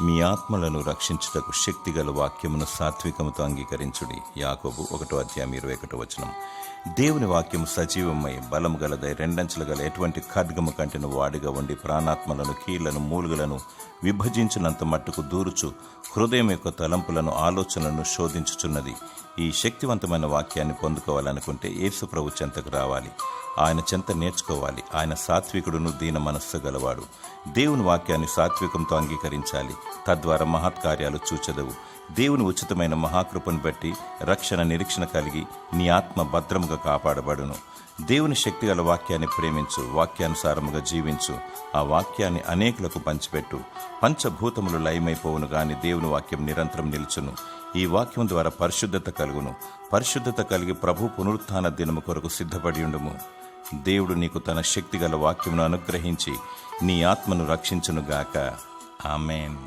మీ ఆత్మలను రక్షించుటకు శక్తిగల వాక్యమును సాత్వికముతో అంగీకరించుడి. యాకోబు 1:21. దేవుని వాక్యము సజీవమై బలము గలదై రెండంచుల గల ఎటువంటి ఖడ్గము కంటిన వాడిగా ఉండి ప్రాణాత్మలను కీళ్లను మూలుగులను విభజించినంత మట్టుకు దూరుచు హృదయం యొక్క తలంపులను ఆలోచనలను శోధించుచున్నది. ఈ శక్తివంతమైన వాక్యాన్ని పొందుకోవాలనుకుంటే యేసు ప్రభు చెంతకు రావాలి. ఆయన చెంత నేర్చుకోవాలి. ఆయన సాత్వికుడును దీన మనస్సు గలవాడు. దేవుని వాక్యాన్ని సాత్వికంతో అంగీకరించాలి. తద్వారా మహత్కార్యాలు చూచెదవు. దేవుని ఉచితమైన మహాకృపను బట్టి రక్షణ నిరీక్షణ కలిగి నీ ఆత్మ భద్రముగా కాపాడబడును. దేవుని శక్తిగల వాక్యాన్ని ప్రేమించు, వాక్యానుసారముగా జీవించు. ఆ వాక్యాన్ని అనేకులకు పంచిపెట్టు. పంచభూతములు లయమైపోవును గాని దేవుని వాక్యం నిరంతరం నిలుచును. ఈ వాక్యం ద్వారా పరిశుద్ధత కలుగును. పరిశుద్ధత కలిగి ప్రభు పునరుత్థాన దినము కొరకు సిద్ధపడి ఉండుము. దేవుడు నీకు తన శక్తిగల వాక్యమును అనుగ్రహించి నీ ఆత్మను రక్షించునుగాక. ఆమేన్.